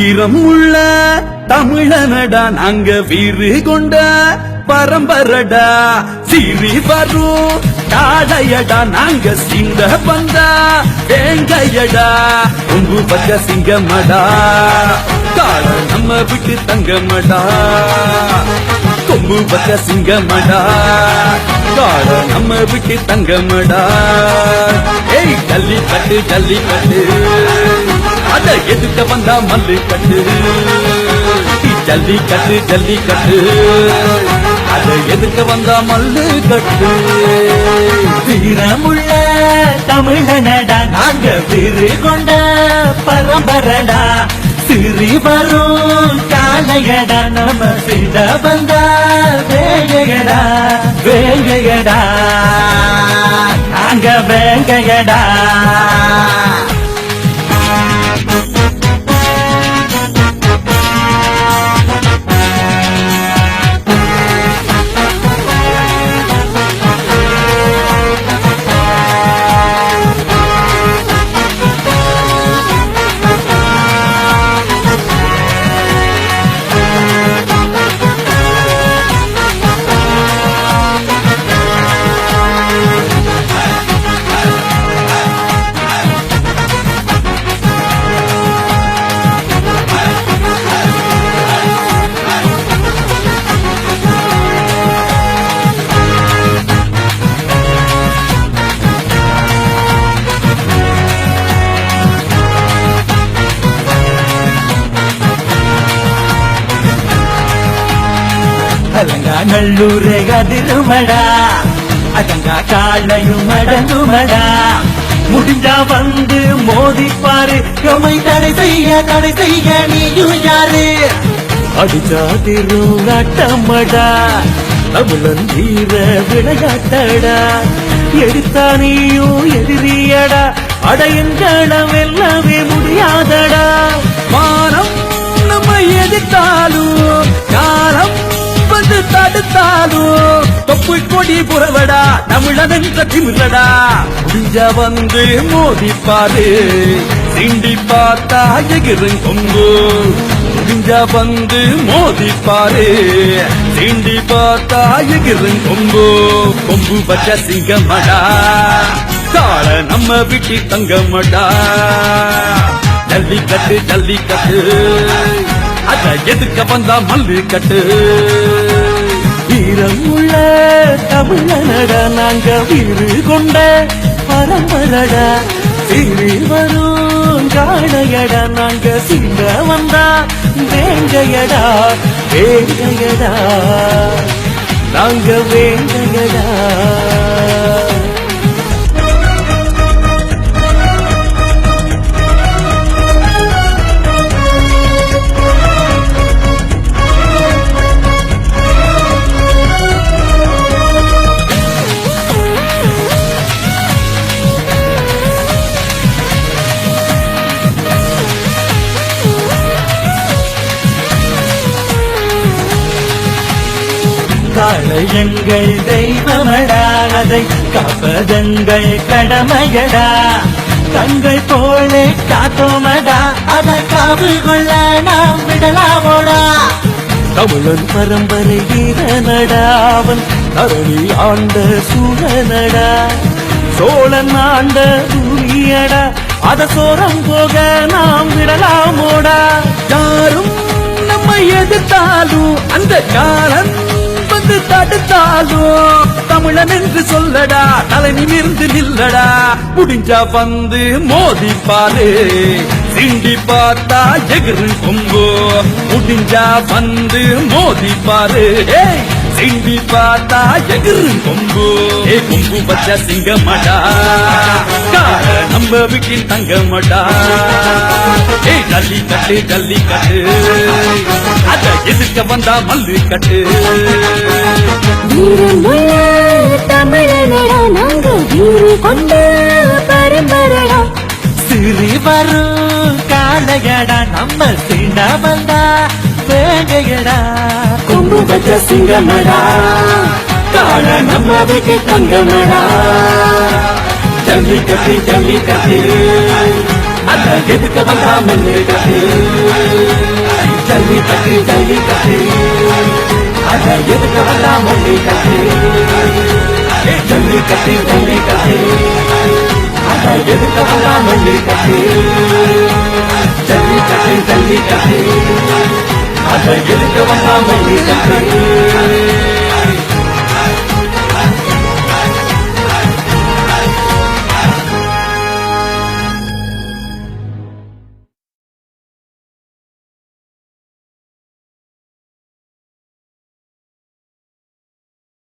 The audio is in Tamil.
வீரம் உள்ள தமிழனடா நாங்க வீறு கொண்ட பரம்பரடா சீறி வரும் காடையடா நாங்க சிங்க பந்தா வேங்கையடா உங்கு பக்க சிங்கமடா கால நம்ம விட்டு தங்கமடா கொம்பு பக்க சிங்கமடா கால நம்ம விட்டு தங்கமடா ஏய் ஜல்லிக்கட்டு ஜல்லிக்கட்டு அத எதுக்க வந்தா மல்லு கட்டு ஜல்லிக்கட்டு ஜல்லிக்கட்டு அத எதுக்க வந்தா மல்லு கட்டு வீரமுள்ள தமிழனடா நாங்க வீறு கொண்ட பரம்பரடா சிறி வரும் காலையடா நம்ம சிட வந்தா வேங்கையடா வேங்கையடா நாங்க வேங்கையடா நல்லூரே கதிருமடா அகங்கா காலையும் அடங்குமடா முடிஞ்சா வந்து மோதிப்பாரு எமை தடை செய்ய நீயும் யாரு அடிச்சாதிரும் நாட்டமடா தமிழன் வீர விளையாட்டடா எடுத்தா நீயும் எதிரியடா அடையங்களம் எல்லாமே முடியாதடா மானம் நம்ம எதிர்த்தாலும் காலம் வந்து தடுத்தாலும் தொப்பு கொடி புறவடா தமிழன் என்ற திமிரடா முடிஞ்ச வந்து மோதிப்பாரு சிண்டி பார்த்தா எகிரும் கொம்பு முடிஞ்ச வந்து மோதிப்பாரு சிண்டி பார்த்தா எகிரும் கொம்பு கொம்பு பச்ச சிங்கமடா கால நம்ம விட்டி தங்கமடா ஜல்லிக்கட்டு ஜல்லிக்கட்டு அத எதுக்க வந்தா மல்லு கட்டு வீரம் உள்ள தமிழனடா நாங்க வீறு கொண்ட பரம்பரடா சீறி வரும் காளையடா நாங்க சிங்க வந்தா வேங்கையடா வேங்கையடா நாங்க வேங்கையடா காளையங்கள் தெய்வமடா அதை காப்பதங்கள் கடமையடா கண்கள் போலே காத்தோமடா அதை காவு கொள்ள நாம் விடலாமோடா தமிழன் பரம்பரை வீரனடா அவன் தரணி ஆண்ட சூழனடா சோழன் ஆண்ட சூரியடா அத சோரம் போக நாம் விடலாமோடா யாரும் நம்ம எதிர்த்தாலும் அந்த காலம் வந்து தடுத்தாலும் தமிழன் என்று சொல்லடா தலை நிமிர்ந்து நில்லடா முடிஞ்சா வந்து மோதிப்பாரு சிண்டி பார்த்தா எகிரு கொம்பு முடிஞ்சா வந்து மோதிப்பாரு சிண்டி பார்த்தா எகிரு கொம்பு கொம்பு பச்ச சிங்கமடா கால நம்ம வீட்டில் தங்கமடா ஜல்லிக்கட்டு ஜல்லிக்கட்டு அத எதிர்க்க வந்தா மல்லு கட்டு வீரமுள்ள தமிழனடா நாங்க வீறு கொண்ட பரம்பரடா சிறி வரும் காளையடா நம்ம சீண்ட வந்தா வேங்கையடா கொம்பு பச்ச சிங்கமடா கால நம்ம வீட்டு தங்கமடா ஜல்லிக்கட்டு ஜல்லிக்கட்டு அத எதுக்க வந்தா மல்லு கட்டு ஜல்லி கட்டு ஜல்லி கட்டு அட எதுக்க வந்தா மல்லு கட்டு ஜல்லி கட்டு ஜல்லி கட்டு அட எதுக்க வந்தா மல்லு கட்டு ஜல்லி கட்டு ஜல்லி கட்டு அட எதுக்க வந்தா மல்லு கட்டு